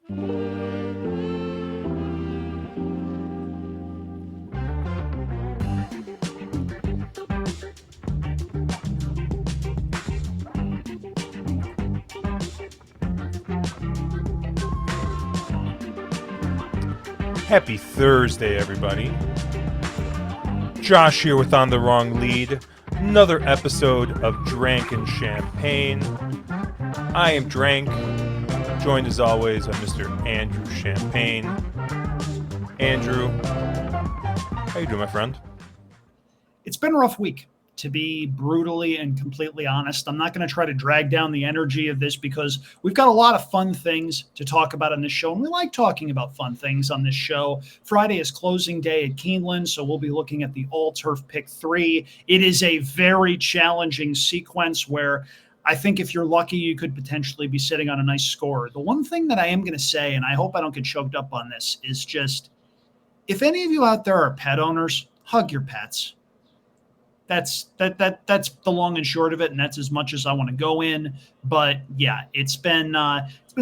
Happy Thursday, everybody. Josh here with On the Wrong Lead. Another episode of Drank and Champagne. I am Drank, joined as always by Mr. Andrew Champagne. Andrew, how you doing, my friend? It's been a rough week, to be brutally and completely honest. I'm not going to try to drag down the energy of this because we've got a lot of fun things to talk about on this show, and we like talking about fun things on this show. Friday is closing day at Keeneland, so we'll be looking at the All Turf Pick 3. It is a very challenging sequence where I think if you're lucky, you could potentially be sitting on a nice score. The one thing that I am going to say, and I hope I don't get choked up on this, is just if any of you out there are pet owners, hug your pets. That's the long and short of it, and that's as much as I want to go in. But yeah, it's been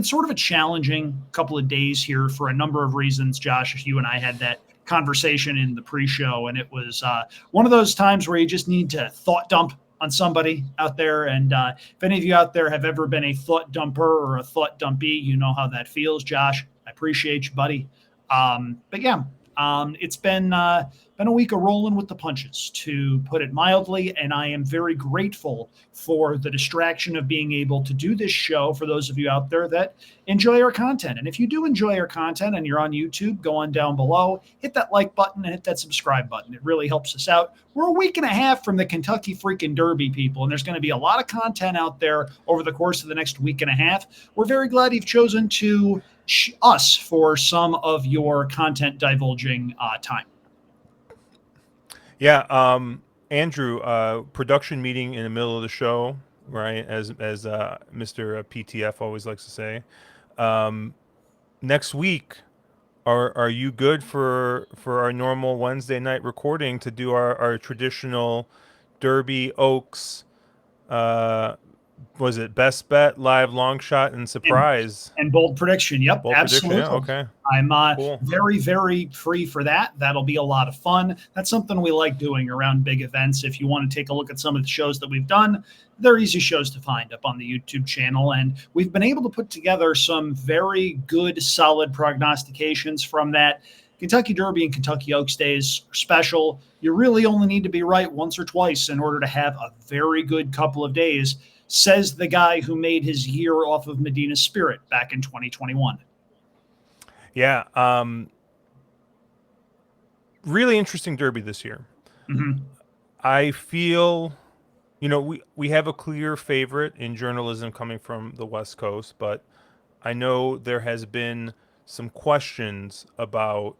sort of a challenging couple of days here for a number of reasons. Josh, you and I had that conversation in the pre-show, and it was one of those times where you just need to thought dump on somebody out there. And if any of you out there have ever been a thought dumper or a thought dumpy, you know how that feels. Josh, I appreciate you, buddy. But yeah. It's been a week of rolling with the punches, to put it mildly, and I am very grateful for the distraction of being able to do this show for those of you out there that enjoy our content. And if you do enjoy our content and you're on YouTube, go on down below, hit that like button and hit that subscribe button. It really helps us out. We're a week and a half from the Kentucky freaking Derby, people, and there's going to be a lot of content out there over the course of the next week and a half. We're very glad you've chosen to us for some of your content divulging time. Yeah, Andrew, production meeting in the middle of the show, right? As Mr. PTF always likes to say. Next week, are you good for our normal Wednesday night recording to do our traditional Derby Oaks? Was it best bet, live long shot, and surprise? And bold prediction. Yep, bold absolutely. Prediction, yeah, okay. I'm cool. very, very free for that. That'll be a lot of fun. That's something we like doing around big events. If you want to take a look at some of the shows that we've done, they're easy shows to find up on the YouTube channel. And we've been able to put together some very good, solid prognostications from that. Kentucky Derby and Kentucky Oaks days are special. You really only need to be right once or twice in order to have a very good couple of days, says the guy who made his year off of Medina Spirit back in 2021. Yeah. Really interesting Derby this year. Mm-hmm. I feel, we have a clear favorite in journalism coming from the West Coast, but I know there has been some questions about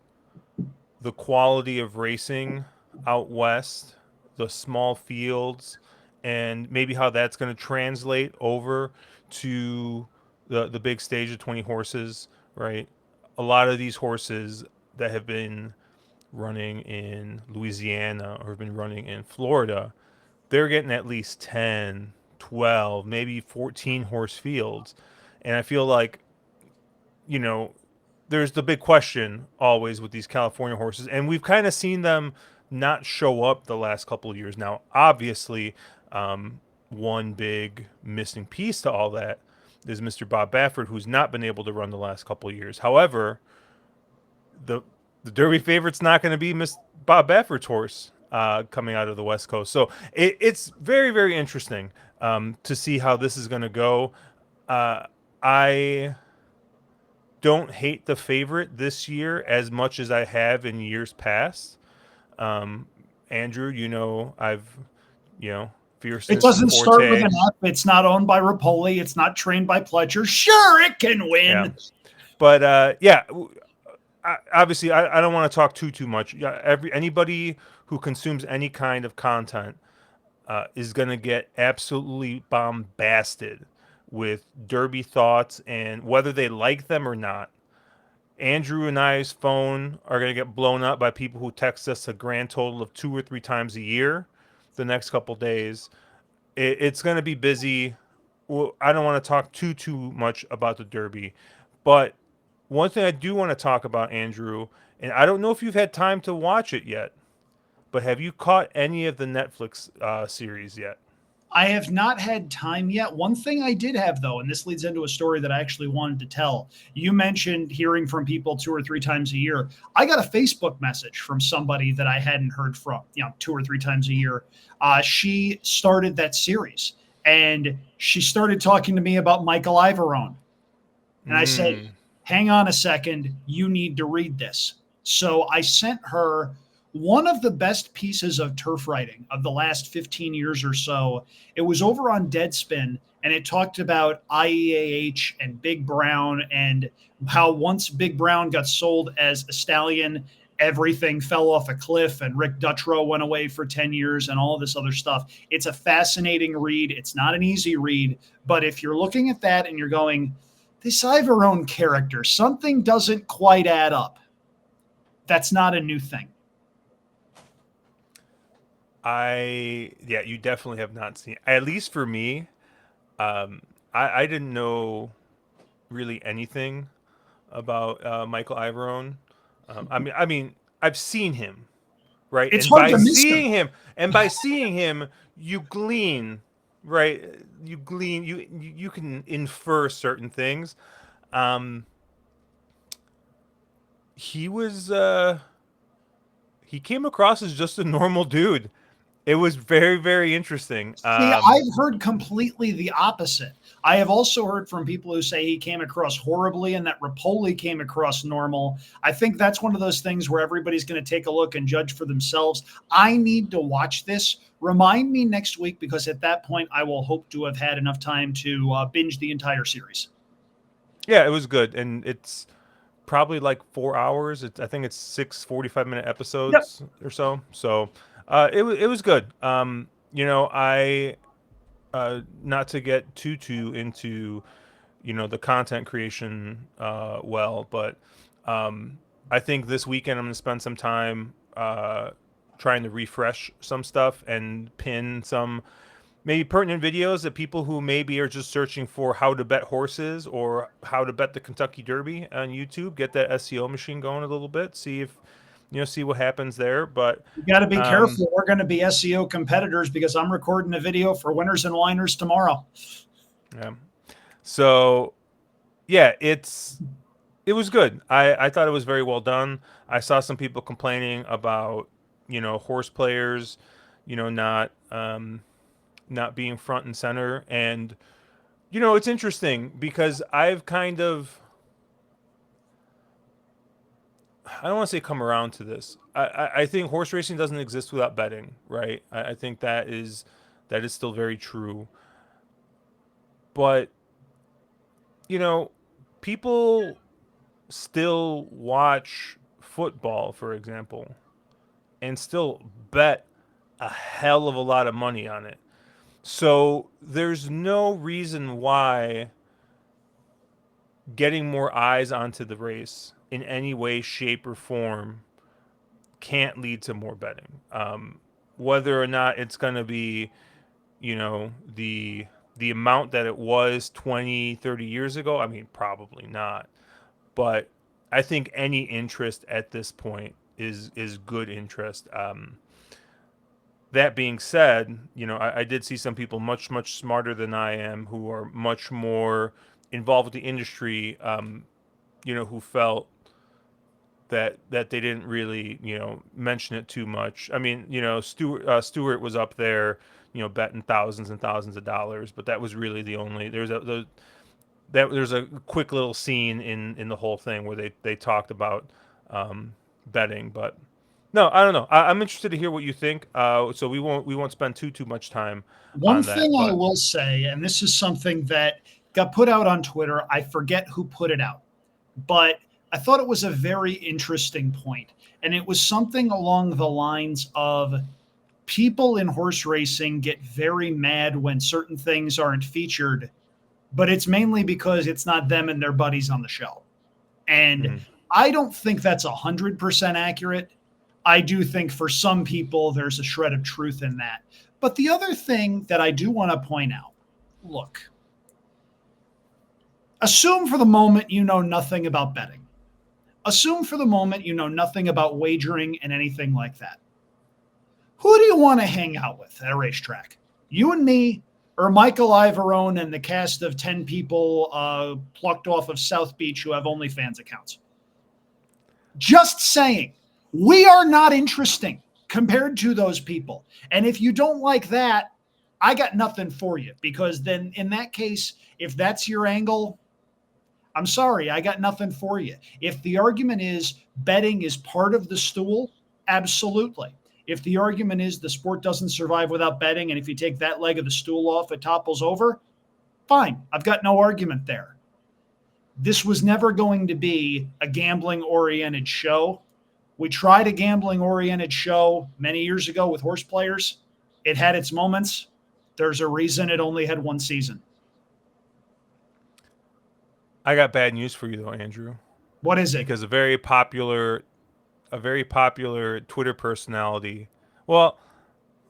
the quality of racing out west, the small fields, and maybe how that's going to translate over to the big stage of 20 horses, right? A lot of these horses that have been running in Louisiana or have been running in Florida, they're getting at least 10, 12, maybe 14 horse fields. And I feel like, there's the big question always with these California horses, and we've kind of seen them not show up the last couple of years. Now, obviously, one big missing piece to all that is Mr. Bob Baffert, who's not been able to run the last couple of years. However, the Derby favorite's not going to be Miss Bob Baffert's horse coming out of the West Coast. So it's very, very interesting to see how this is going to go. I don't hate the favorite this year as much as I have in years past. Andrew, I've, Fierceness. It doesn't start with an F. It's not owned by Rapoli. It's not trained by Pletcher. Sure, it can win. Yeah. But obviously, I don't want to talk too much. Anybody who consumes any kind of content is going to get absolutely bombasted with Derby thoughts, and whether they like them or not. Andrew and I's phone are going to get blown up by people who text us a grand total of 2 or 3 times a year the next couple days. It's going to be busy. Well, I don't want to talk too much about the Derby, but one thing I do want to talk about, Andrew, and I don't know if you've had time to watch it yet, but have you caught any of the Netflix series yet? I have not had time yet. One thing I did have, though, and this leads into a story that I actually wanted to tell. You mentioned hearing from people 2 or 3 times a year. I got a Facebook message from somebody that I hadn't heard from, 2 or 3 times a year. She started that series and she started talking to me about Michael Ivarone. And I said, Mm. hang on a second, you need to read this. So I sent her one of the best pieces of turf writing of the last 15 years or so. It was over on Deadspin, and it talked about IEAH and Big Brown and how once Big Brown got sold as a stallion, everything fell off a cliff and Rick Dutrow went away for 10 years and all this other stuff. It's a fascinating read. It's not an easy read, but if you're looking at that and you're going, this Ivarone character, something doesn't quite add up. That's not a new thing. Yeah, you definitely have not seen. At least for me, I didn't know really anything about Michael Ivarone. I mean, I've seen him, right? It's hard to miss him. And by seeing him, you glean, right? You can infer certain things. Um, he was he came across as just a normal dude. It was very, very interesting. See, I've heard completely the opposite. I have also heard from people who say he came across horribly and that Rapoli came across normal. I think that's one of those things where everybody's going to take a look and judge for themselves. I need to watch this. Remind me next week because at that point I will hope to have had enough time to binge the entire series. Yeah, it was good, and it's probably like 4 hours. I think it's 6 45-minute Yep. episodes or so. So it was good. I not to get too into the content creation but I think this weekend I'm gonna spend some time trying to refresh some stuff and pin some maybe pertinent videos that people who maybe are just searching for how to bet horses or how to bet the Kentucky Derby on YouTube, get that SEO machine going a little bit, see if see what happens there. But You got to be um, careful. We're going to be SEO competitors because I'm recording a video for Winners and Whiners tomorrow. yeah. So yeah, it was good. I thought it was very well done. I saw some people complaining about horse players, not being front and center, and it's interesting because I've kind of, I don't want to say come around to this. I think horse racing doesn't exist without betting, right? I think that is still very true. But you know, people still watch football, for example, and still bet a hell of a lot of money on it. So there's no reason why getting more eyes onto the race in any way, shape, or form can't lead to more betting. Whether or not it's going to be, the amount that it was 20, 30 years ago, I mean, probably not. But I think any interest at this point is good interest. That being said, I did see some people much, much smarter than I am who are much more involved with the industry, who felt that they didn't really, mention it too much. I mean, Stewart was up there, betting thousands and thousands of dollars, but that was really the only. There's a quick little scene in the whole thing where they talked about betting, but no, I don't know. I'm interested to hear what you think. So we won't spend too much time One on thing that, I but will say, and this is something that got put out on Twitter, I forget who put it out, but I thought it was a very interesting point. And it was something along the lines of people in horse racing get very mad when certain things aren't featured, but it's mainly because it's not them and their buddies on the show. And mhm. I don't think that's 100% accurate. I do think for some people, there's a shred of truth in that. But the other thing that I do want to point out, look, assume for the moment you know nothing about betting. Assume for the moment you know nothing about wagering and anything like that. Who do you want to hang out with at a racetrack? You and me, or Michael Ivarone and the cast of 10 people plucked off of South Beach who have OnlyFans accounts? Just saying, we are not interesting compared to those people. And if you don't like that, I got nothing for you, because then in that case, if that's your angle, I'm sorry, I got nothing for you. If the argument is betting is part of the stool, absolutely. If the argument is the sport doesn't survive without betting, and if you take that leg of the stool off, it topples over, fine. I've got no argument there. This was never going to be a gambling-oriented show. We tried a gambling-oriented show many years ago with horse players. It had its moments. There's a reason it only had one season. I got bad news for you though, Andrew. What is it? Because a very popular Twitter personality. Well,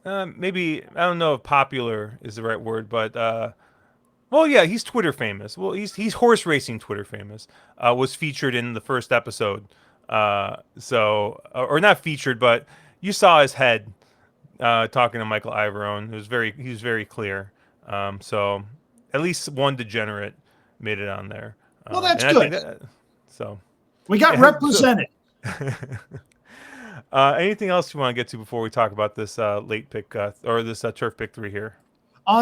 maybe I don't know if popular is the right word, but well, yeah, he's Twitter famous. Well, he's horse racing Twitter famous. Was featured in the first episode. Or not featured, but you saw his head talking to Michael Ivarone. He was very clear. So at least one degenerate made it on there. Well, that's and good. I think that, so we got represented. Anything else you want to get to before we talk about this late pick or this turf pick 3 here?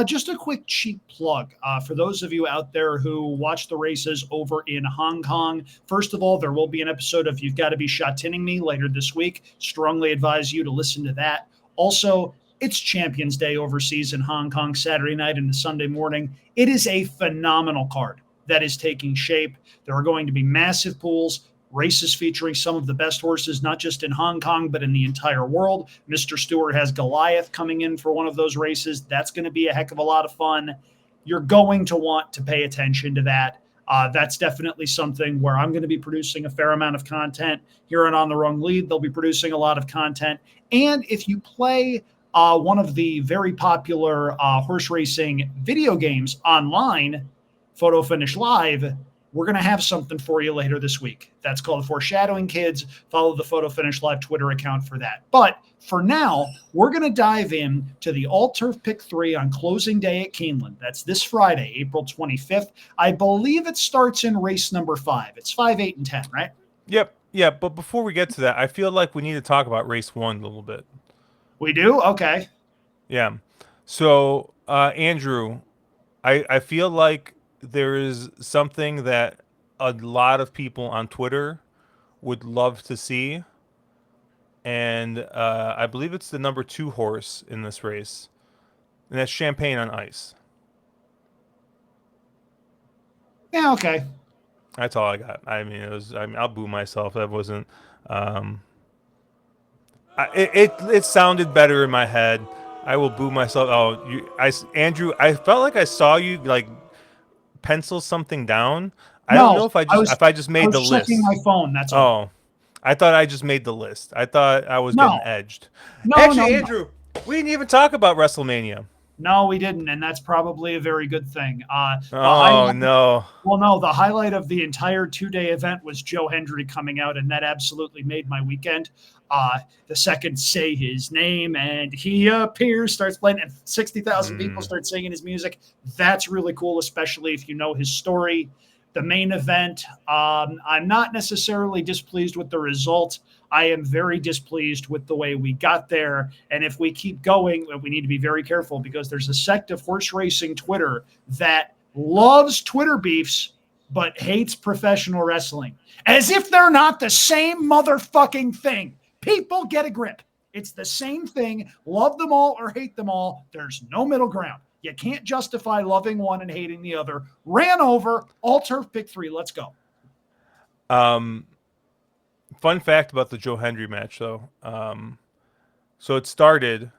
Just a quick cheap plug for those of you out there who watch the races over in Hong Kong. First of all, there will be an episode of You've Got to Be Shot-Tinning Me later this week. Strongly advise you to listen to that. Also, it's Champions Day overseas in Hong Kong, Saturday night and Sunday morning. It is a phenomenal card that is taking shape. There are going to be massive pools, races featuring some of the best horses, not just in Hong Kong, but in the entire world. Mr. Stewart has Goliath coming in for one of those races. That's going to be a heck of a lot of fun. You're going to want to pay attention to that. That's definitely something where I'm going to be producing a fair amount of content. Here on the Wrong Lead, they'll be producing a lot of content. And if you play one of the very popular horse racing video games online, Photo Finish Live, we're going to have something for you later this week. That's called Foreshadowing Kids. Follow the Photo Finish Live Twitter account for that. But for now, we're going to dive in to the All-Turf Pick 3 on closing day at Keeneland. That's this Friday, April 25th. I believe it starts in race number 5. It's 5, 8, and 10, right? Yep. Yeah, but before we get to that, I feel like we need to talk about race 1 a little bit. We do? Okay. Yeah. So, Andrew, I feel like there is something that a lot of people on Twitter would love to see. And I believe it's the number 2 horse in this race. And that's Champagne on Ice. Yeah, okay. That's all I got. I mean, I'll boo myself. That wasn't. It sounded better in my head. I will boo myself. Andrew, I felt like I saw you like pencil something down. I don't know if I just made the list. I was checking my phone. That's all. Oh, I thought I just made the list. I thought I was getting edged. Actually, Andrew, we didn't even talk about WrestleMania. No, we didn't, and that's probably a very good thing. No. Well, no, the highlight of the entire 2-day event was Joe Hendry coming out, and that absolutely made my weekend. The second say his name, and he appears, starts playing, and 60,000 people start singing his music. That's really cool, especially if you know his story. The main event, I'm not necessarily displeased with the result. I am very displeased with the way we got there. And if we keep going, we need to be very careful, because there's a sect of horse racing Twitter that loves Twitter beefs but hates professional wrestling. As if they're not the same motherfucking thing. People, get a grip. It's the same thing. Love them all or hate them all. There's no middle ground. You can't justify loving one and hating the other. Ran over. All-Turf Pick 3. Let's go. Fun fact about the Joe Hendry match, though. So it started,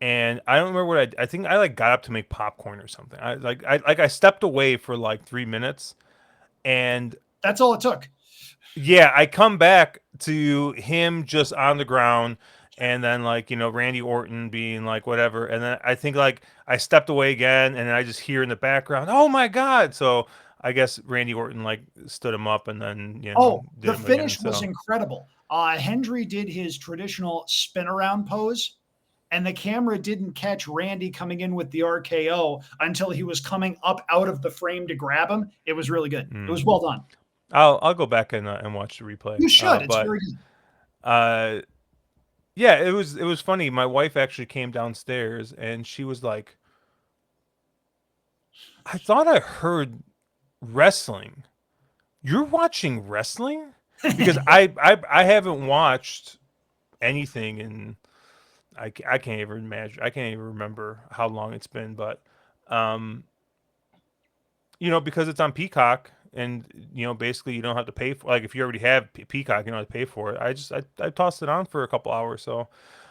and I don't remember what I think I like got up to make popcorn or something. I stepped away for like 3 minutes, and that's all it took. Yeah, I come back to him just on the ground, and then Randy Orton being like whatever, and then I think I stepped away again, and then I just hear in the background, "Oh my God!" So I guess Randy Orton like stood him up and then Oh, did the him again. finish was So incredible. Hendry did his traditional spin around pose, and the camera didn't catch Randy coming in with the RKO until he was coming up out of the frame to grab him. It was really good. It was well done. I'll go back and watch the replay. You should. It's But very good. uh, yeah, it was funny. My wife actually came downstairs and she was like, "I thought I heard wrestling. You're watching wrestling?" Because I haven't watched anything in I can't even imagine. I can't even remember how long it's been, but um, because it's on Peacock and basically you don't have to pay for, like, if you already have Peacock, you don't have to pay for it. I tossed it on for a couple hours, so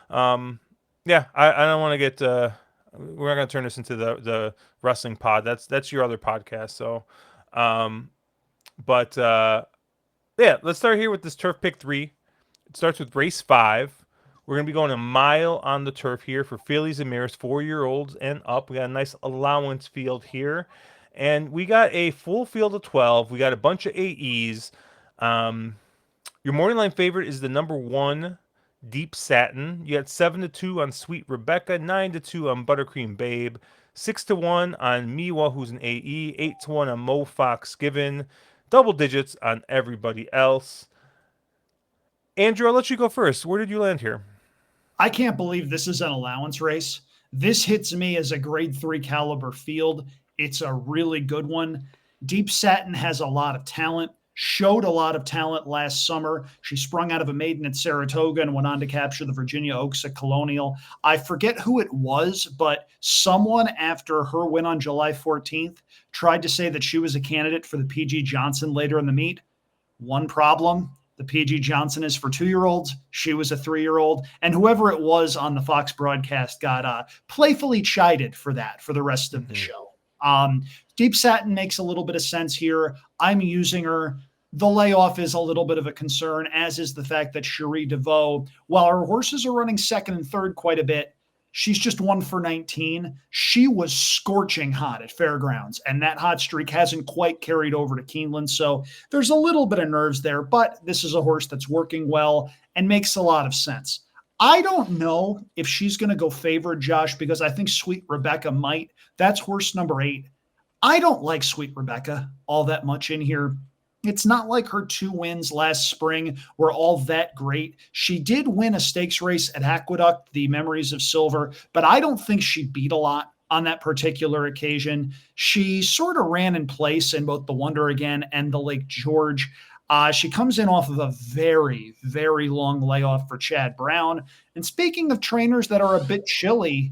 yeah, I don't want to get we're not going to turn this into the wrestling pod. That's your other podcast. So um but yeah, let's start here with this Turf Pick 3. It starts with race 5. We're going to be going a mile on the turf here for fillies and mares, 4-year-olds and up. We got a nice allowance field here. And we got a full field of 12. We got a bunch of AEs. Um, your morning line favorite is the number 1, Deep Satin. You got 7-2 on Sweet Rebecca, 9-2 on Buttercream Babe, 6-1 on Miwa, who's an AE, 8-1 on Mo Fox Given, double digits on everybody else. Andrew, I'll let you go first. Where did you land here? I can't believe this is an allowance race. This hits me as a grade 3 caliber field. It's a really good one. Deep Satin has a lot of talent, showed a lot of talent last summer. She sprung out of a maiden at Saratoga and went on to capture the Virginia Oaks at Colonial. I forget who it was, but someone after her win on July 14th tried to say that she was a candidate for the PG Johnson later in the meet. One problem: the PG Johnson is for 2-year-olds. She was a 3-year-old. And whoever it was on the Fox broadcast got playfully chided for that for the rest of the show. Deep Satin makes a little bit of sense here. I'm using her. The layoff is a little bit of a concern, as is the fact that Cherie DeVoe, while her horses are running second and third quite a bit, she's just 1 for 19. She was scorching hot at Fairgrounds, and that hot streak hasn't quite carried over to Keeneland. So there's a little bit of nerves there, but this is a horse that's working well and makes a lot of sense. I don't know if she's going to go favorite, Josh, because I think Sweet Rebecca might. That's horse number 8. I don't like Sweet Rebecca all that much in here. It's not like her 2 wins last spring were all that great. She did win a stakes race at Aqueduct, the Memories of Silver, but I don't think she beat a lot on that particular occasion. She sort of ran in place in both the Wonder Again and the Lake George. She comes in off of a very, very long layoff for Chad Brown. And speaking of trainers that are a bit chilly,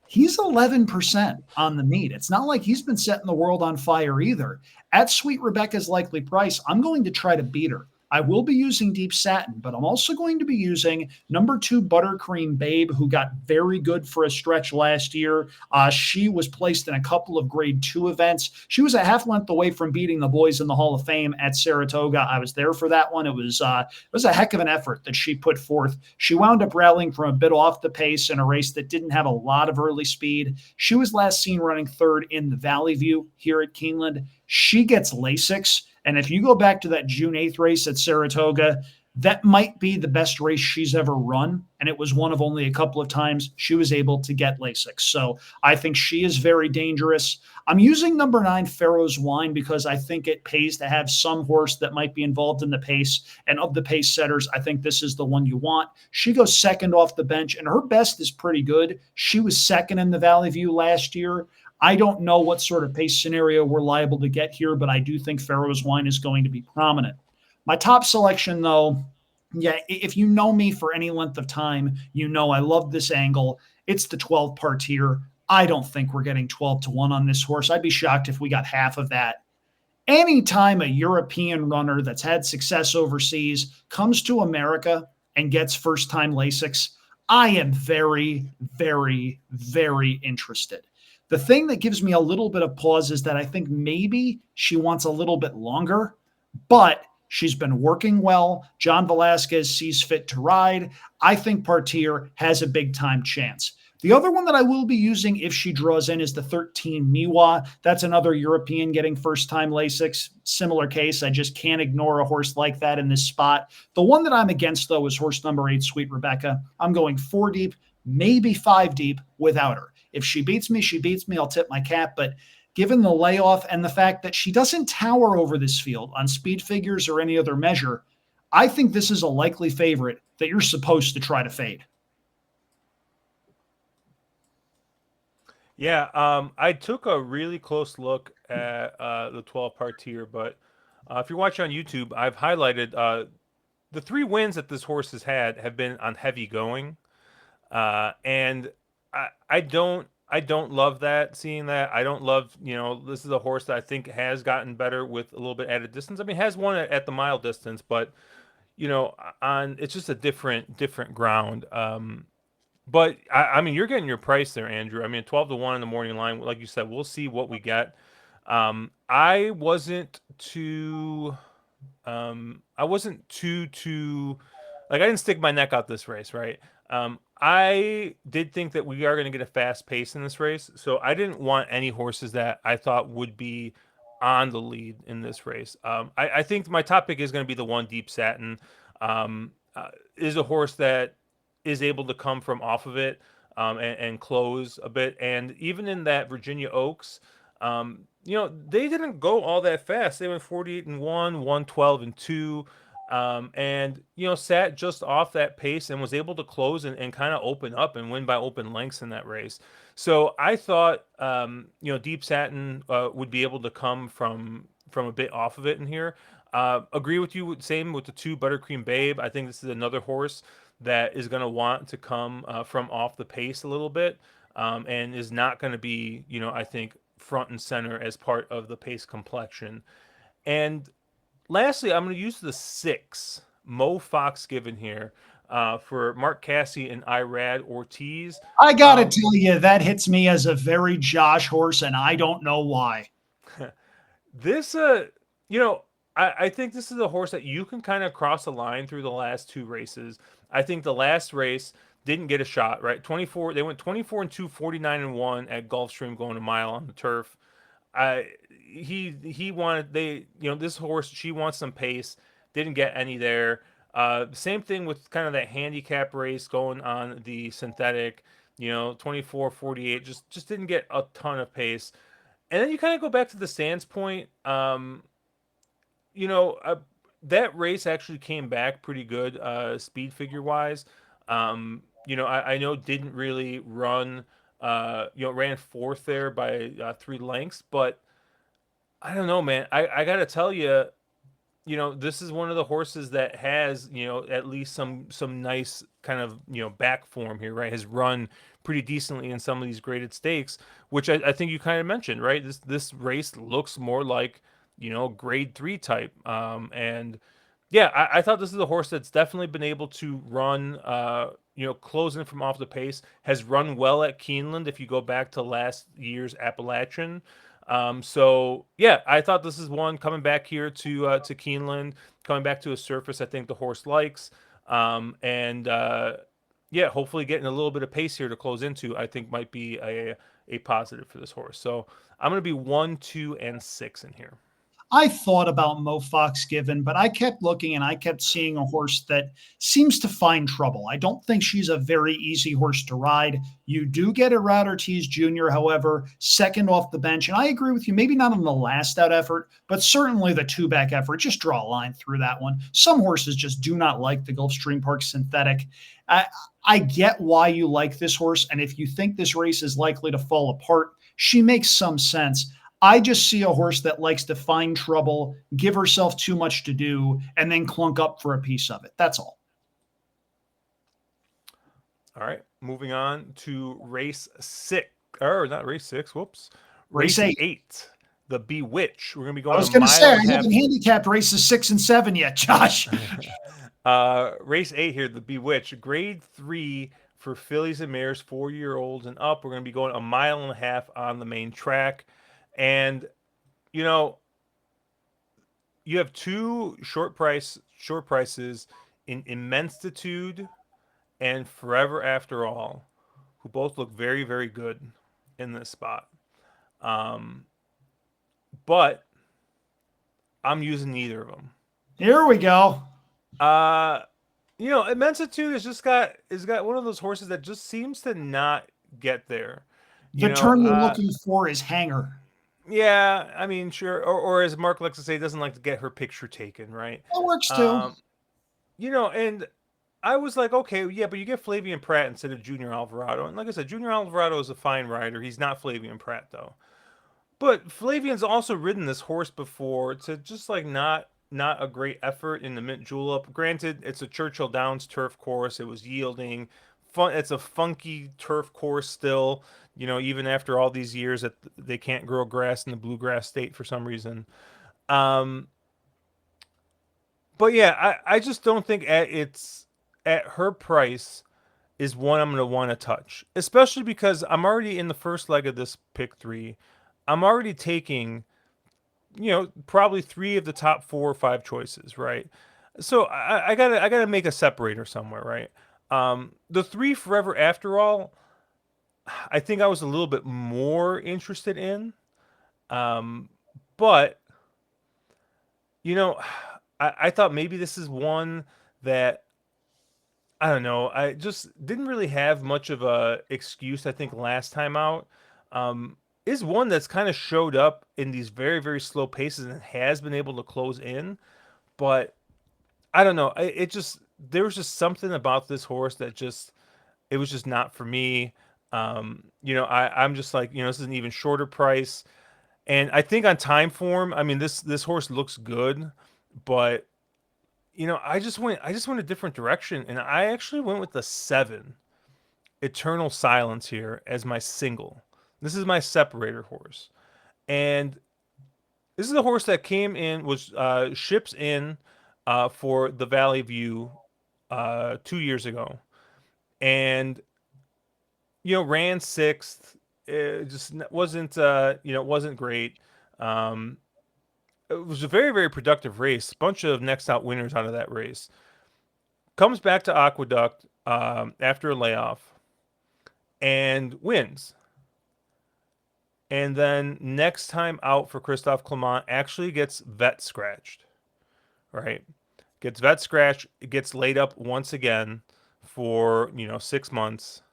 he's 11% on the meet. It's not like he's been setting the world on fire either. At Sweet Rebecca's likely price, I'm going to try to beat her. I will be using Deep Satin, but I'm also going to be using number 2 Buttercream Babe, who got very good for a stretch last year. She was placed in a couple of grade 2 events. She was a half length away from beating the boys in the Hall of Fame at Saratoga. I was there for that one. It was a heck of an effort that she put forth. She wound up rallying from a bit off the pace in a race that didn't have a lot of early speed. She was last seen running 3rd in the Valley View here at Keeneland. She gets Lasix. And if you go back to that June 8th race at Saratoga, that might be the best race she's ever run. And it was one of only a couple of times she was able to get Lasix. So I think she is very dangerous. I'm using number 9, Pharaoh's Wine, because I think it pays to have some horse that might be involved in the pace. And of the pace setters, I think this is the one you want. She goes second off the bench, and her best is pretty good. She was second in the Valley View last year. I don't know what sort of pace scenario we're liable to get here, but I do think Pharaoh's Wine is going to be prominent. My top selection, though, yeah, if you know me for any length of time, you know I love this angle. It's the 12 Partir. I don't think we're getting 12-1 on this horse. I'd be shocked if we got half of that. Anytime a European runner that's had success overseas comes to America and gets first-time Lasix, I am very, very, very interested. The thing that gives me a little bit of pause is that I think maybe she wants a little bit longer, but she's been working well. John Velasquez sees fit to ride. I think Partir has a big time chance. The other one that I will be using if she draws in is the 13 Miwa. That's another European getting first time Lasix. Similar case. I just can't ignore a horse like that in this spot. The one that I'm against, though, is horse number 8, Sweet Rebecca. I'm going 4 deep, maybe 5 deep without her. If she beats me, she beats me. I'll tip my cap. But given the layoff and the fact that she doesn't tower over this field on speed figures or any other measure, I think this is a likely favorite that you're supposed to try to fade. Yeah, I took a really close look at the 12 part tier, but if you're watching on YouTube, I've highlighted the 3 wins that this horse has had have been on heavy going, and I don't love that. Seeing that, I don't love. This is a horse that I think has gotten better with a little bit added distance. I mean, has won at the mile distance, but on it's just a different ground. But I mean, you're getting your price there, Andrew. I mean, 12 to 1 in the morning line, like you said, we'll see what we get. I wasn't too, I wasn't too, like I didn't stick my neck out this race, right? I did think that we are going to get a fast pace in this race, so I didn't want any horses that I thought would be on the lead in this race. I think my top pick is going to be the one Deep Satin. Is a horse that is able to come from off of it and close a bit. And even in that Virginia Oaks, they didn't go all that fast. They went 48 and 1, 112 and 2. And sat just off that pace and was able to close and kind of open up and win by open lengths in that race. So I thought, Deep Satin would be able to come from a bit off of it in here. Agree with you. Same with the 2 Buttercream Babe. I think this is another horse that is going to want to come from off the pace a little bit, and is not going to be, I think, front and center as part of the pace complexion. And lastly, I'm going to use the 6 Mo Fox given here for Mark Cassie and Irad Ortiz. I got to Um, tell you, that hits me as a very Josh horse, and I don't know why. this, you know, I think this is a horse that you can kind of cross the line through the last 2 races. I think the last race didn't get a shot, right? 24, they went 24 and 2, 49 and 1 at Gulfstream going a mile on the turf. I he wanted this horse, she wants some pace, didn't get any there. Same thing with kind of that handicap race going on the synthetic, 24 48, just didn't get a ton of pace. And then you kind of go back to the Sands point. You know, uh, that race actually came back pretty good, speed figure wise. I know didn't really run, ran fourth there by 3 lengths, but I don't know, man. I gotta tell you, this is one of the horses that has, at least some nice kind of, back form here, right? Has run pretty decently in some of these graded stakes, which I think you kind of mentioned, right? This race looks more like, grade 3 type. And yeah, I thought this is a horse that's definitely been able to run, closing from off the pace, has run well at Keeneland if you go back to last year's Appalachian. So yeah, I thought this is one coming back here to Keeneland, coming back to a surface I think the horse likes. And yeah, hopefully getting a little bit of pace here to close into, I think might be a positive for this horse. So I'm going to be 1, 2, and 6 in here. I thought about Mo Fox Given, but I kept looking and I kept seeing a horse that seems to find trouble. I don't think she's a very easy horse to ride. You do get a Rat Ortiz Jr., however, second off the bench. And I agree with you, maybe not on the last out effort, but certainly the 2 back effort. Just draw a line through that one. Some horses just do not like the Gulfstream Park synthetic. I get why you like this horse. And if you think this race is likely to fall apart, she makes some sense. I just see a horse that likes to find trouble, give herself too much to do, and then clunk up for a piece of it. That's all. All right, moving on to race 6, or not race 6. Whoops, Race race 8. 8. The Bewitch. We're gonna be I going a was going to mile say, I and a half. haven't handicapped races 6 and 7 yet, Josh. Race 8 here, the Bewitch, grade 3 for fillies and mares, 4-year-olds and up. We're going to be going a mile and a half on the main track. And, you know, you have 2 short prices in Immenstitude and Forever After All, who both look very, very good in this spot. Um, but I'm using neither of them. Here we go. Uh, Immensitude has got one of those horses that just seems to not get there. You The know, term you're looking for is hanger. yeah, I mean, sure, or as Mark likes to say, doesn't like to get her picture taken, right? That works too. Um, and I was like, okay, yeah, but you get Flavian Pratt instead of Junior Alvarado, and like I said, Junior Alvarado is a fine rider. He's not Flavian Pratt though. But Flavian's also ridden this horse before to just like not a great effort in the Mint Julep. Granted, it's a Churchill Downs turf course. It was yielding. Fun. It's a funky turf course still. Even after all these years that they can't grow grass in the bluegrass state for some reason. Um, but yeah, I just don't think at her price is one I'm going to want to touch, especially because I'm already in the first leg of this pick three. I'm already taking probably three of the top 4 or 5 choices, right? So I gotta make a separator somewhere, right? The three Forever After All, I think I was a little bit more interested in, um, but you know, I thought maybe this is one that I don't know. I just didn't really have much of a excuse. I think last time out. Is one that's kind of showed up in these very, very slow paces and has been able to close in. But I don't know. It just there was just something about this horse that just it was just not for me. I'm just like this is an even shorter price, and I think on time form, I mean this horse looks good, but I just went a different direction, and I actually went with the 7 Eternal Silence here as my single. This is my separator horse, and this is a horse that came in was ships in for the Valley View 2 years ago, and ran sixth. It just wasn't great. Um, it was a very very productive race. Bunch of next out winners out of that race. Comes back to Aqueduct after a layoff and wins. And then next time out for Christophe Clement actually gets vet scratched, right? Gets vet scratched, gets laid up once again for 6 months.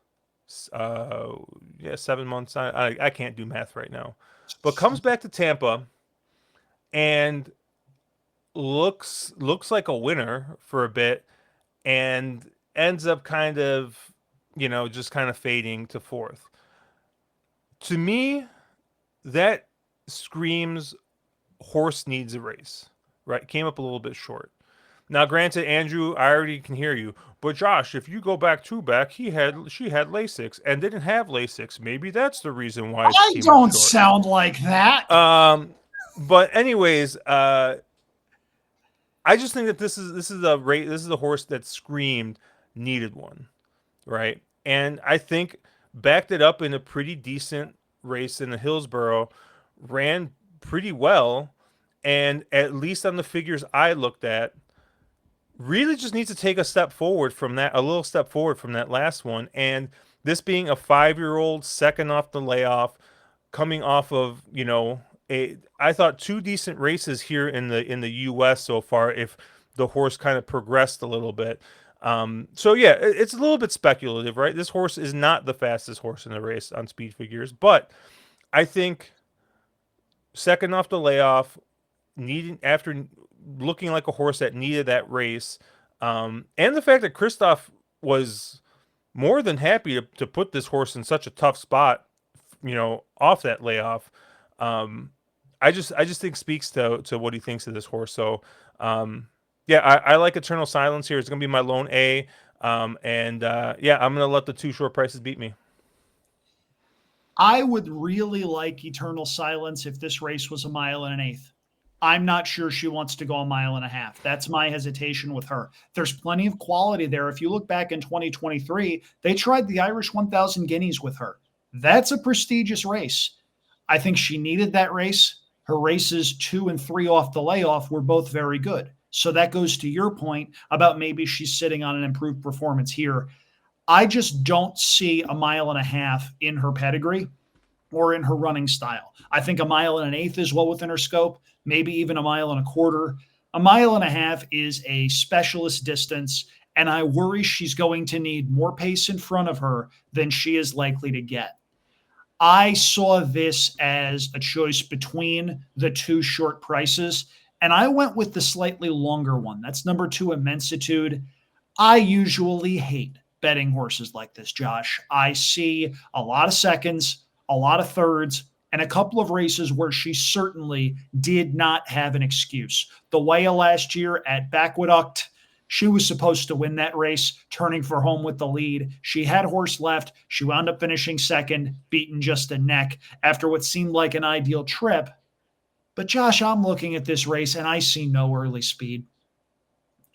Uh, yeah, 7 months. I can't do math right now, but comes back to Tampa and looks like a winner for a bit, and ends up kind of just kind of fading to fourth. To me, that screams horse needs a race, right? Came up a little bit short. Now, granted, Andrew, I already can hear you, but Josh, if you go back, she had Lasix and didn't have Lasix. Maybe that's the reason why it I came up don't short. sound like that. But anyways, I just think that this is a horse that screamed needed one, right? And I think backed it up in a pretty decent race in the Hillsboro, ran pretty well, and at least on the figures I looked at, really just needs to take a little step forward from that last one. And this being a 5-year-old, second off the layoff, coming off of I thought 2 decent races here in the U.S. so far. If the horse kind of progressed a little bit. So yeah, it's a little bit speculative, right? This horse is not the fastest horse in the race on speed figures, but I think second off the layoff, needing after looking like a horse that needed that race, and the fact that Christoph was more than happy to put this horse in such a tough spot, off that layoff. Um, I just think speaks to what he thinks of this horse. So yeah, I like Eternal Silence here. It's gonna be my lone A. And yeah, I'm gonna let the 2 short prices beat me. I would really like Eternal Silence if this race was a mile and an eighth. I'm not sure she wants to go a mile and a half. That's my hesitation with her. There's plenty of quality there. If you look back in 2023, they tried the Irish 1000 Guineas with her. That's a prestigious race. I think she needed that race. Her races 2 and 3 off the layoff were both very good. So that goes to your point about maybe she's sitting on an improved performance here. I just don't see a mile and a half in her pedigree or in her running style. I think a mile and an eighth is well within her scope, maybe even a mile and a quarter. A mile and a half is a specialist distance, and I worry she's going to need more pace in front of her than she is likely to get. I saw this as a choice between the two short prices, and I went with the slightly longer one. That's number two, Immensitude. I usually hate betting horses like this, Josh. I see a lot of seconds, a lot of thirds, and a couple of races where she certainly did not have an excuse. The Waya last year at Backwaduct, she was supposed to win that race, turning for home with the lead. She had horse left. She wound up finishing second, beaten just a neck after what seemed like an ideal trip. But Josh, I'm looking at this race and I see no early speed.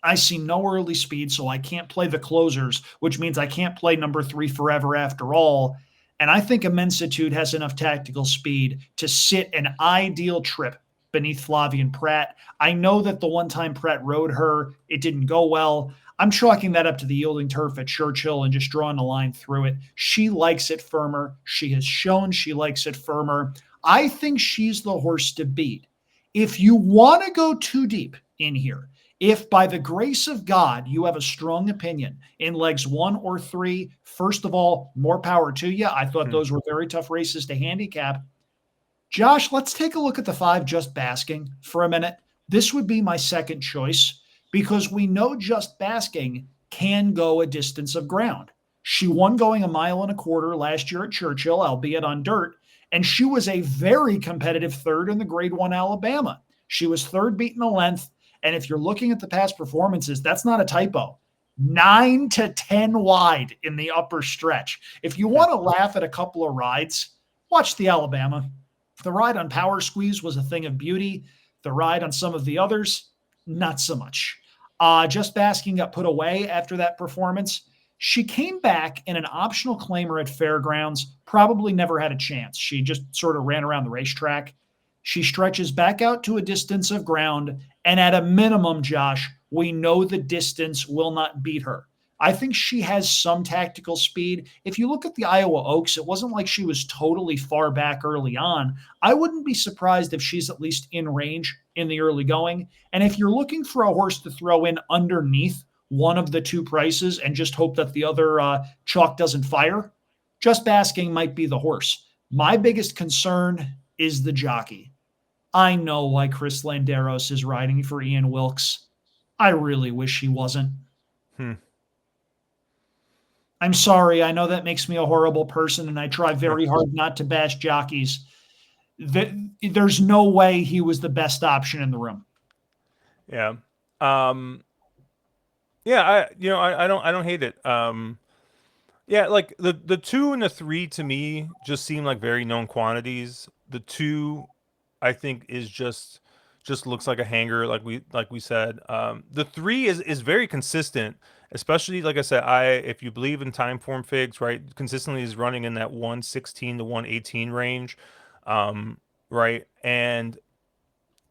I see no early speed, so I can't play the closers, which means I can't play number three Forever After All. And I think Immensitude has enough tactical speed to sit an ideal trip beneath Flavian Pratt. I know that the one time Pratt rode her, it didn't go well. I'm chalking that up to the yielding turf at Churchill and just drawing a line through it. She likes it firmer. She has shown she likes it firmer. I think she's the horse to beat. If you want to go too deep in here, if by the grace of God you have a strong opinion in legs 1 or 3, first of all, more power to you. I thought those were very tough races to handicap. Josh, let's take a look at the 5 Just Basking for a minute. This would be my second choice because we know Just Basking can go a distance of ground. She won going a mile and a quarter last year at Churchill, albeit on dirt, and she was a very competitive third in the Grade 1 Alabama. She was third beaten a length. And if you're looking at the past performances, that's not a typo. 9 to 10 wide in the upper stretch. If you want to laugh at a couple of rides, watch the Alabama. The ride on Power Squeeze was a thing of beauty. The ride on some of the others, not so much. Just Basking got put away after that performance. She came back in an optional claimer at Fairgrounds, probably never had a chance. She just sort of ran around the racetrack. She stretches back out to a distance of ground, and at a minimum, Josh, we know the distance will not beat her. I think she has some tactical speed. If you look at the Iowa Oaks, it wasn't like she was totally far back early on. I wouldn't be surprised if she's at least in range in the early going. And if you're looking for a horse to throw in underneath one of the two prices and just hope that the other chalk doesn't fire, Just Basking might be the horse. My biggest concern is the jockey. I know why Chris Landeros is riding for Ian Wilkes. I really wish he wasn't. I'm sorry. I know that makes me a horrible person, and I try very hard not to bash jockeys. There's no way he was the best option in the room. Yeah. Yeah, I don't hate it. Yeah, like the 2 and the 3 to me just seem like very known quantities. The 2 I think is just looks like a hanger, like we said. The 3 is very consistent, especially like I said. If you believe in time form figs, right, consistently is running in that 116 to 118 range, right, and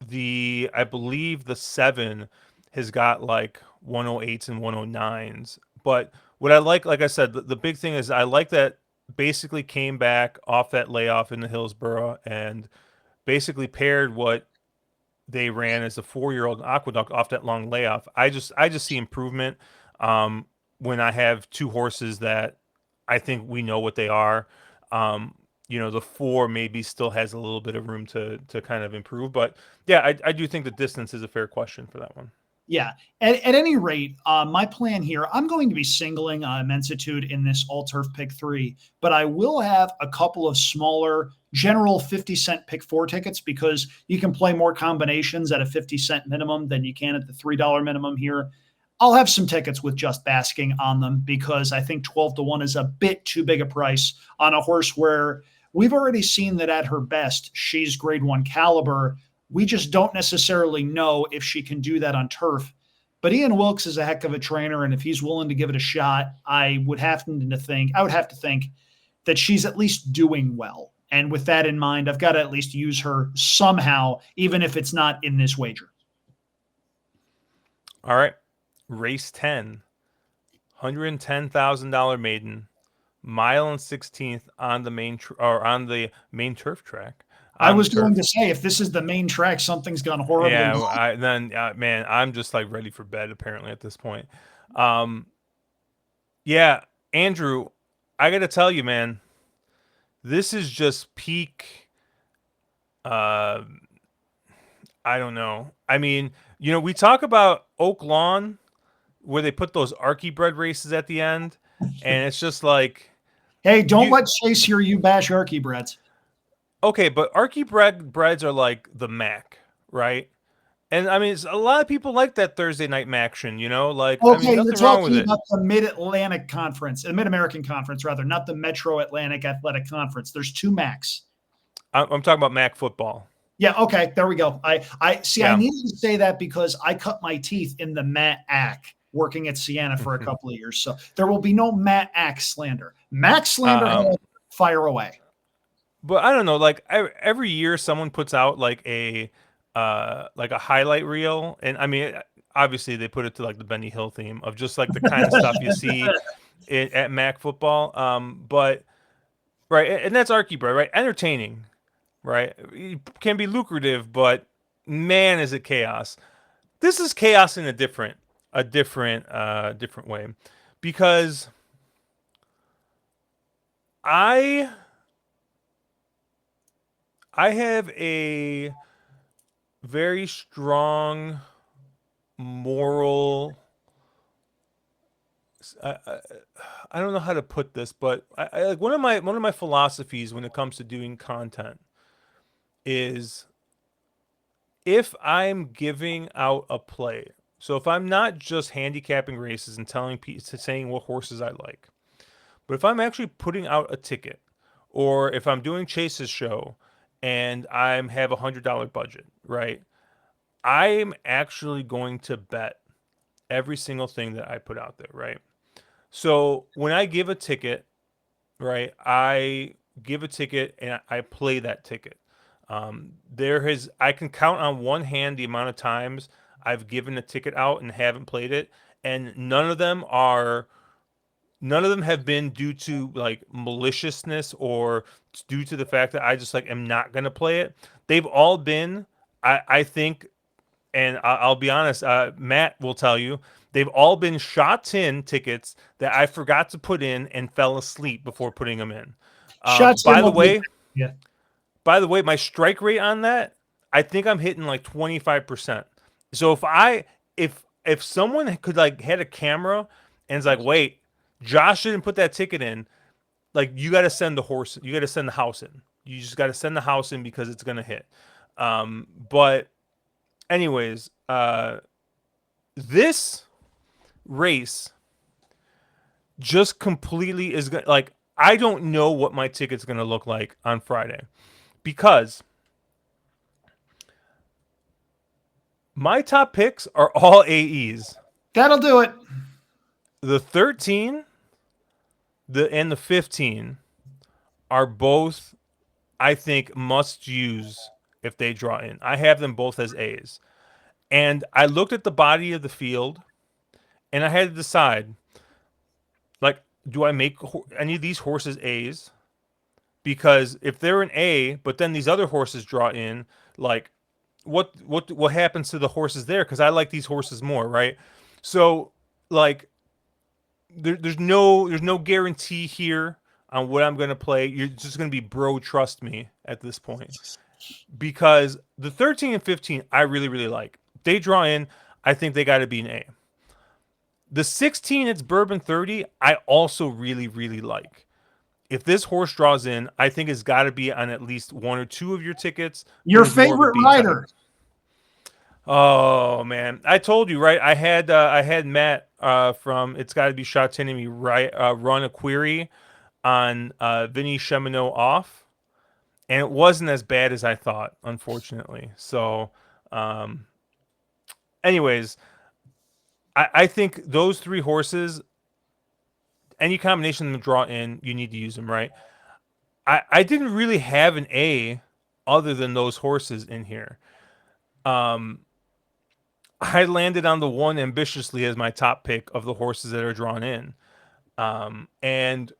I believe the 7 has got like 108s and 109s. But what I like I said, the big thing is I like that basically came back off that layoff in the Hillsborough and basically paired what they ran as a 4-year-old Aqueduct off that long layoff. I just see improvement when I have 2 horses that I think we know what they are. The 4 maybe still has a little bit of room to kind of improve, but yeah, I do think the distance is a fair question for that one. Yeah. At any rate, my plan here, I'm going to be singling Immensitude in this All Turf Pick 3, but I will have a couple of smaller general 50-cent Pick 4 tickets because you can play more combinations at a 50-cent minimum than you can at the $3 minimum here. I'll have some tickets with Just Basking on them because I think 12 to 1 is a bit too big a price on a horse where we've already seen that at her best, she's Grade 1 caliber. We just don't necessarily know if she can do that on turf. But Ian Wilkes is a heck of a trainer, and if he's willing to give it a shot, I would have to think that she's at least doing well. And with that in mind, I've got to at least use her somehow, even if it's not in this wager. All right. Race 10. $110,000 maiden, mile and 16th on the or on the main turf track I on the was going turf. to say, if this is the main track, something's gone horribly Yeah, wrong. man, I'm just like ready for bed apparently at this point. Um, yeah, Andrew, I got to tell you, man, this is just peak. Uh, I don't know. I mean, we talk about Oak Lawn where they put those Archie bread races at the end, and it's just like Hey, don't you. let Chase hear you bash Archie breads. Okay, but Archie breads are like the Mac, right? And I mean, a lot of people like that Thursday night Maction. Like I mean, Okay, you're nothing wrong with talking it. about the Mid Atlantic Conference, the Mid American Conference, rather, not the Metro Atlantic Athletic Conference. There's two MACs. I'm talking about Mac football. Yeah, okay, there we go. I see. I Yeah. needed to say that because I cut my teeth in the Matt Ack working at Siena for a couple of years, so there will be no Matt Ack slander. Mac slander, um, fire away. but I don't know. Like every year, someone puts out like a highlight reel, and I mean, obviously they put it to like the Benny Hill theme of just like the kind of stuff you see at Mac football. But right, and that's Archie bread, right? Entertaining, right? It can be lucrative, but man, is it chaos. This is chaos in a different way, because I I have a very strong moral. I, I, I don't know how to put this, but like one of my philosophies when it comes to doing content is if I'm giving out a play. So if I'm not just handicapping races and telling people saying what horses I like, but if I'm actually putting out a ticket, or if I'm doing Chase's show and I have $100 budget, right? I'm actually going to bet every single thing that I put out there, right? So when I give a ticket, right, I give a ticket and I play that ticket. I can count on one hand the amount of times I've given a ticket out and haven't played it, and none of them have been due to like maliciousness or due to the fact that I just like am not gonna play it. They've all been, I think, and I'll be honest, Matt will tell you, they've all been shots in tickets that I forgot to put in and fell asleep before putting them in. Um, Shots in by the will be. way, Yeah. by the way, my strike rate on that, I think I'm hitting like 25%. So if someone could like had a camera and it's like, wait, Josh didn't put that ticket in, like you got to send the horse, you got to send the house in. You just got to send the house in because it's gonna hit. But anyways, this race just completely is gonna like I don't know what my ticket's gonna look like on Friday because my top picks are all AEs. That'll do it. The 13, and the 15 are both, I think, must use if they draw in. I have them both as A's. And I looked at the body of the field and I had to decide, like, do I make any of these horses A's? Because if they're an A, but then these other horses draw in, like what happens to the horses there? Because I like these horses more, right? So like there's no guarantee here on what I'm gonna play. You're just gonna be bro, trust me at this point. Because the 13 and 15 I really, really like. They draw in, I think they gotta be an A. The 16, it's Bourbon 30, I also really, really like. If this horse draws in, I think it's got to be on at least one or two of your tickets, but Your it's more of a favorite B type. rider. Oh man, I told you right. I had Matt from It's Got to Be Shot Me right run a query on Vinny Chemino off, and it wasn't as bad as I thought, unfortunately. So, um, anyways, I think those three horses, any combination of them draw in, you need to use them right. I didn't really have an A other than those horses in here. Um, I landed on the one ambitiously as my top pick of the horses that are drawn in. And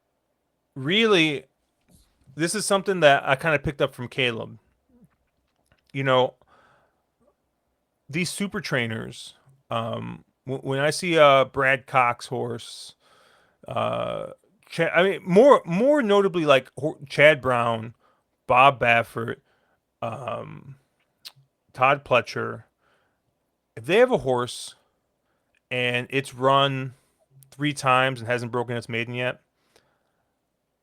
really, this is something that I kind of picked up from Caleb. You know, these super trainers, when I see a Brad Cox horse, uh, I mean, more notably like Chad Brown, Bob Baffert, um, Todd Pletcher, if they have a horse and it's run 3 times and hasn't broken its maiden yet,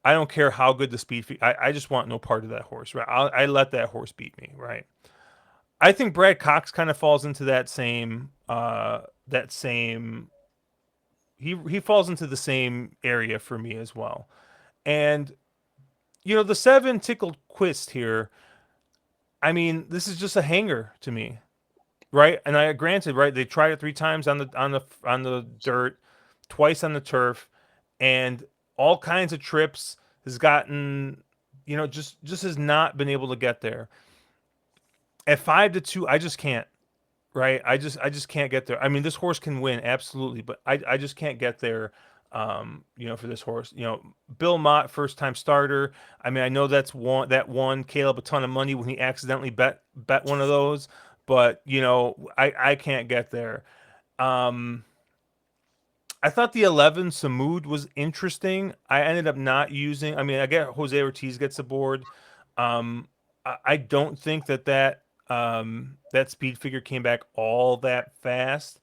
I don't care how good the speed. I just want no part of that horse. Right? I let that horse beat me. Right. I think Brad Cox kind of falls into that same. That same. He falls into the same area for me as well. And the 7 tickled Quist here. I mean, this is just a hanger to me, right? And I granted, right? They tried it 3 times on the dirt, twice on the turf, and all kinds of trips. Has gotten, just has not been able to get there. At 5-2, I just can't. Right? I just can't get there. I mean, this horse can win absolutely, but I just can't get there. For this horse, Bill Mott, first time starter. I mean, I know that won Caleb a ton of money when he accidentally bet one of those, but I can't get there. Um, I thought the 11 Samud was interesting. I ended up not using. I mean, I get Jose Ortiz gets aboard. I don't think that speed figure came back all that fast,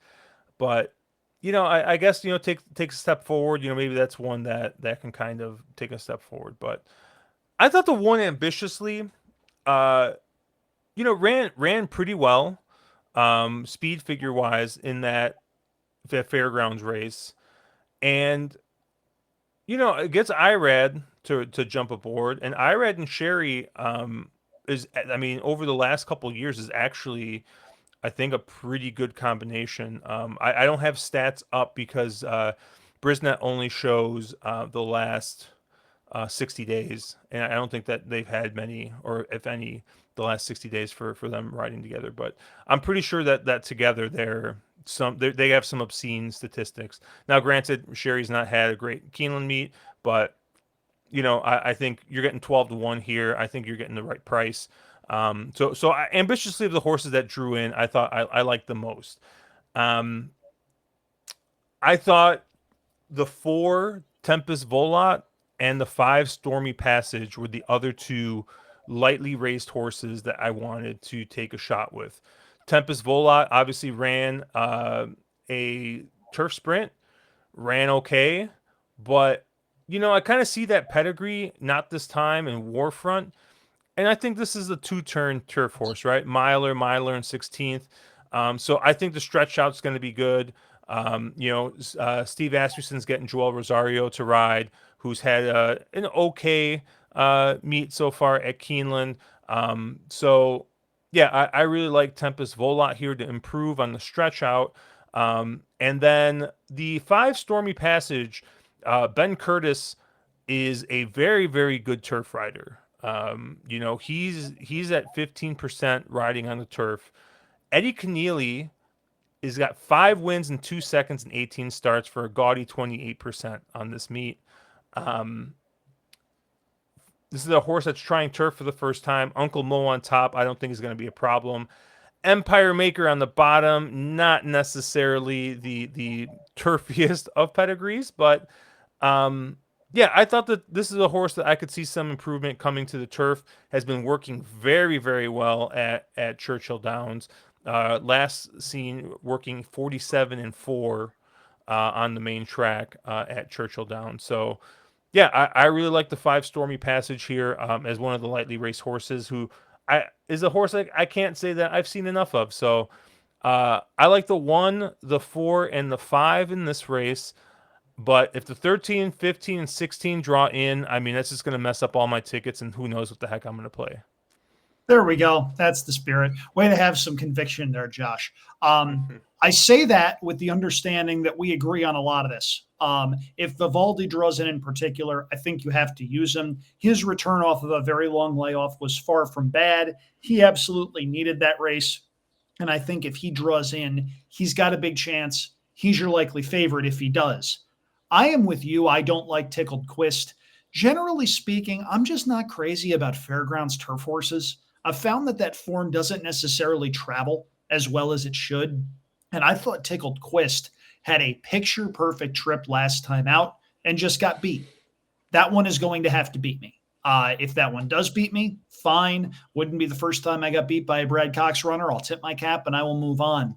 but I guess take a step forward. Maybe that's one that can kind of take a step forward. But I thought the one ambitiously, uh, ran pretty well, speed figure wise in that fairgrounds race, and it gets Irad to jump aboard, and Irad and Sherry is, I mean, over the last couple of years is actually, I think, a pretty good combination. I don't have stats up because Brisnet only shows the last 60 days, and I don't think that they've had many, or if any, the last 60 days for them riding together. But I'm pretty sure that together they have some obscene statistics. Now, granted, Sherry's not had a great Keeneland meet, but I think you're getting 12-1 here. I think you're getting the right price. Ambitiously, of the horses that drew in, I thought I liked the most. Um, I thought the 4 Tempest Volat and the 5 Stormy Passage were the other 2 lightly raced horses that I wanted to take a shot with. Tempest Volat obviously ran a turf sprint, ran okay, but I kind of see that pedigree, not this time in Warfront. And I think this is a 2-turn turf horse, right? Miler, and 16th. So I think the stretch out's going to be good. Steve Asmussen's getting Joel Rosario to ride, who's had an okay meet so far at Keeneland. Yeah, I really like Tempest Volat here to improve on the stretch out. And then the 5 Stormy Passage, Ben Curtis is a very, very good turf rider. He's at 15% riding on the turf. Eddie Keneally has got 5 wins in 2 seconds and 18 starts for a gaudy 28% on this meet. This is a horse that's trying turf for the first time. Uncle Mo on top, I don't think is going to be a problem. Empire Maker on the bottom, not necessarily the turfiest of pedigrees, but yeah, I thought that this is a horse that I could see some improvement coming to the turf. Has been working very, very well at Churchill Downs. Last seen working 47-4 on the main track at Churchill Downs. So yeah, I really like the 5 Stormy Passage here as one of the lightly raced horses who is a horse I can't say that I've seen enough of. So I like the 1, the 4, and the 5 in this race. But if the 13, 15, and 16 draw in, I mean, that's just going to mess up all my tickets, and who knows what the heck I'm going to play. There we go. That's the spirit. Way to have some conviction there, Josh. I say that with the understanding that we agree on a lot of this. If Vivaldi draws in particular, I think you have to use him. His return off of a very long layoff was far from bad. He absolutely needed that race. And I think if he draws in, he's got a big chance. He's your likely favorite if he does. I am with you. I don't like Tickled Quist. Generally speaking, I'm just not crazy about fairgrounds turf horses. I've found that that form doesn't necessarily travel as well as it should. And I thought Tickled Quist had a picture perfect trip last time out and just got beat. That one is going to have to beat me. If that one does beat me, fine. Wouldn't be the first time I got beat by a Brad Cox runner. I'll tip my cap and I will move on.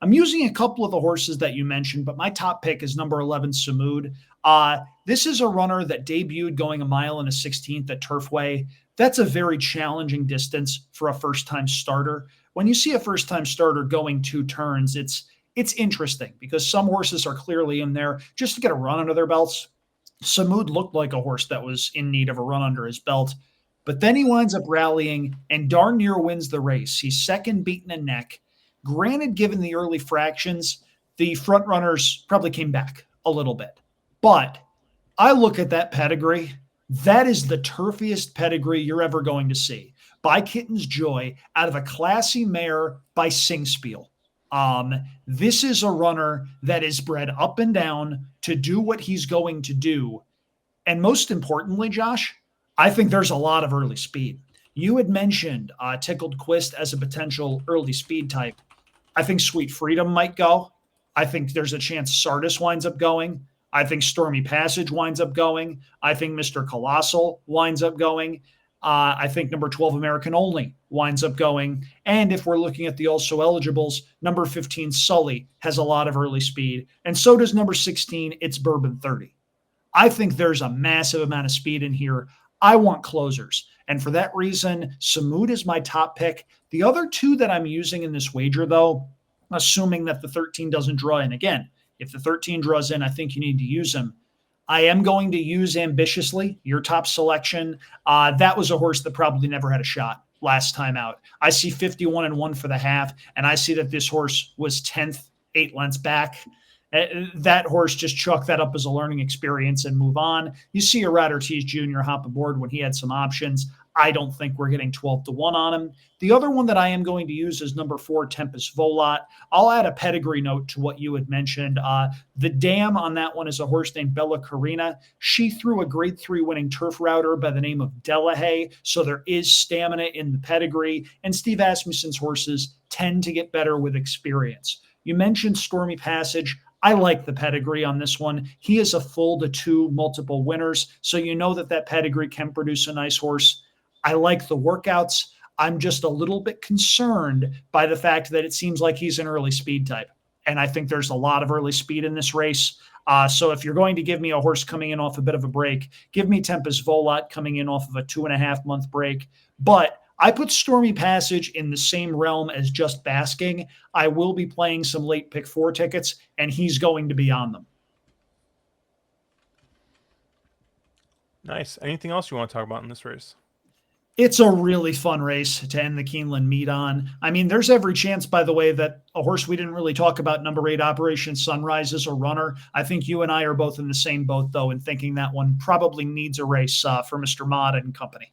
I'm using a couple of the horses that you mentioned, but my top pick is number 11, Samud. This is a runner that debuted going a mile and a 16th at Turfway. That's a very challenging distance for a first-time starter. When you see a first-time starter going 2 turns, it's interesting because some horses are clearly in there just to get a run under their belts. Samud looked like a horse that was in need of a run under his belt, but then he winds up rallying and darn near wins the race. He's second beaten a neck. Granted, given the early fractions, the front runners probably came back a little bit. But I look at that pedigree. That is the turfiest pedigree you're ever going to see. By Kitten's Joy out of a classy mare by Singspiel. This is a runner that is bred up and down to do what he's going to do. And most importantly, Josh, I think there's a lot of early speed. You had mentioned Tickled Quist as a potential early speed type. I think Sweet Freedom might go. I think there's a chance Sardis winds up going. I think Stormy Passage winds up going. I think Mr. Colossal winds up going. I think number 12, American Only, winds up going. And if we're looking at the also eligibles, number 15, Sully, has a lot of early speed. And so does number 16, It's Bourbon 30. I think there's a massive amount of speed in here. I want closers. And for that reason, Samud is my top pick. The other two that I'm using in this wager, though, assuming that the 13 doesn't draw in, again, if the 13 draws in, I think you need to use him. I am going to use Ambitiously, your top selection. That was a horse that probably never had a shot last time out. I see 51-1 for the half, and I see that this horse was 10th, 8 lengths back. That horse, just chalk that up as a learning experience and move on. You see a Rat Ortiz Jr. hop aboard when he had some options. I don't think we're getting 12-1 on him. The other one that I am going to use is number 4, Tempest Volat. I'll add a pedigree note to what you had mentioned. The dam on that one is a horse named Bella Carina. She threw a grade 3 winning turf router by the name of Delahaye, so there is stamina in the pedigree, and Steve Asmussen's horses tend to get better with experience. You mentioned Stormy Passage. I like the pedigree on this one. He is a full to 2 multiple winners, so you know that that pedigree can produce a nice horse. I like the workouts. I'm just a little bit concerned by the fact that it seems like he's an early speed type. And I think there's a lot of early speed in this race. So if you're going to give me a horse coming in off a bit of a break, give me Tempest Volat coming in off of a 2.5-month break. But I put Stormy Passage in the same realm as Just Basking. I will be playing some late pick 4 tickets, and he's going to be on them. Nice. Anything else you want to talk about in this race? It's a really fun race to end the Keeneland meet on. I mean, there's every chance, by the way, that a horse we didn't really talk about, number 8, Operation Sunrise, is a runner. I think you and I are both in the same boat, though, in thinking that one probably needs a race for Mr. Mod and company.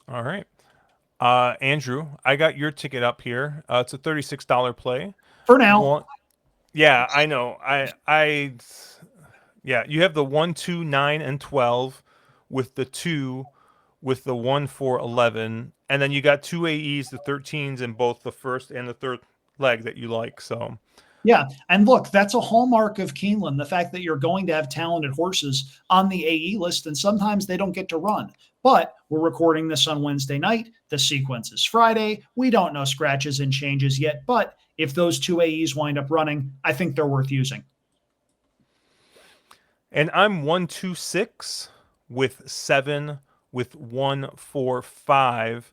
All right. Andrew, I got your ticket up here. It's a $36 play. For now. Well, yeah, I know. Yeah, you have the 1, 2, 9, and 12 with the 2, with the 1, 4, 11. And then you got 2 AEs, the 13s, in both the first and the third leg that you like. So, yeah. And look, that's a hallmark of Keeneland, the fact that you're going to have talented horses on the AE list, and sometimes they don't get to run. But we're recording this on Wednesday night. The sequence is Friday. We don't know scratches and changes yet. But if those 2 AEs wind up running, I think they're worth using. and I'm 1, 2, 6 with 7 with 1, 4, 5.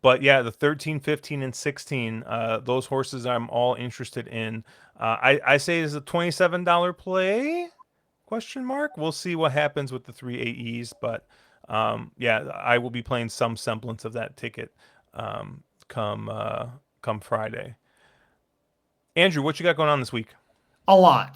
But yeah, the 13, 15, and 16, those horses I'm all interested in. I say it's a $27 play? Question mark. We'll see what happens with the 3 AEs, but yeah, I will be playing some semblance of that ticket come Friday. Andrew, what you got going on this week? A lot.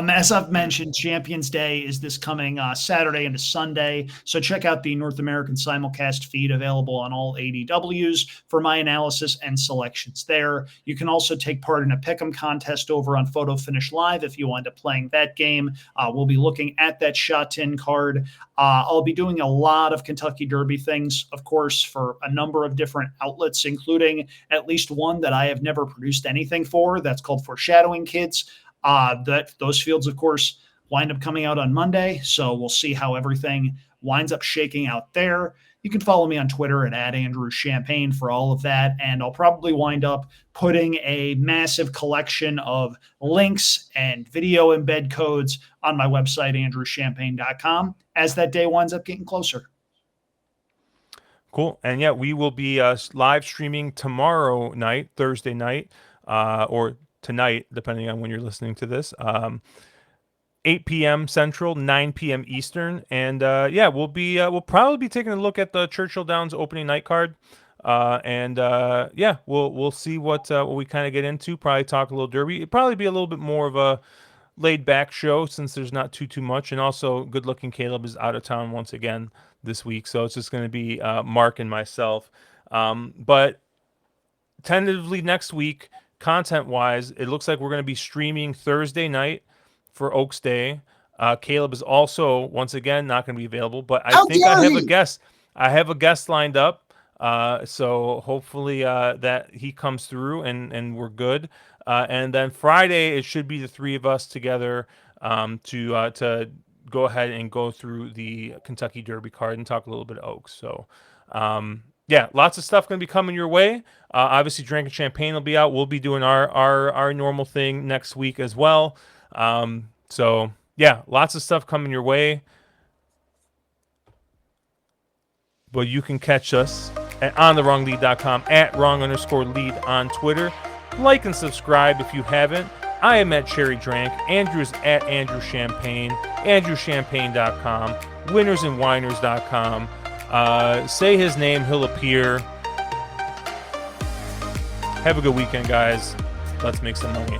As I've mentioned, Champions Day is this coming Saturday into Sunday. So check out the North American simulcast feed available on all ADWs for my analysis and selections there. You can also take part in a pick'em contest over on Photo Finish Live if you wind up playing that game. We'll be looking at that shot tin card. I'll be doing a lot of Kentucky Derby things, of course, for a number of different outlets, including at least one that I have never produced anything for. That's called Foreshadowing Kids. Those fields, of course, wind up coming out on Monday, so we'll see how everything winds up shaking out there. You can follow me on Twitter at Andrew Champagne for all of that, and I'll probably wind up putting a massive collection of links and video embed codes on my website, andrewchampagne.com, as that day winds up getting closer. Cool. And yeah, we will be live streaming tomorrow night, Thursday night, or tonight, depending on when you're listening to this. 8 p.m. Central, 9 p.m. Eastern, and yeah, we'll probably be taking a look at the Churchill Downs opening night card, and yeah, we'll see what we kind of get into. Probably talk a little Derby. It'd probably be a little bit more of a laid back show since there's not too much, and also good looking Caleb is out of town once again this week, so it's just going to be Mark and myself. But tentatively next week, content-wise, it looks like we're going to be streaming Thursday night for Oaks Day. Caleb is also, once again, not going to be available, but I think I have a guest. I have a guest lined up, so hopefully that he comes through and we're good. And then Friday, it should be the three of us together to go ahead and go through the Kentucky Derby card and talk a little bit of Oaks. So, yeah, lots of stuff going to be coming your way. Obviously, Drinking Champagne will be out. We'll be doing our normal thing next week as well. So, yeah, lots of stuff coming your way. But you can catch us at ontherwronglead.com, at wrong_lead on Twitter. Like and subscribe if you haven't. I am at Cherry Drank. Andrew's at Andrew Champagne. AndrewChampagne.com. Winnersandwiners.com. Say his name, he'll appear. Have a good weekend, guys. Let's make some money.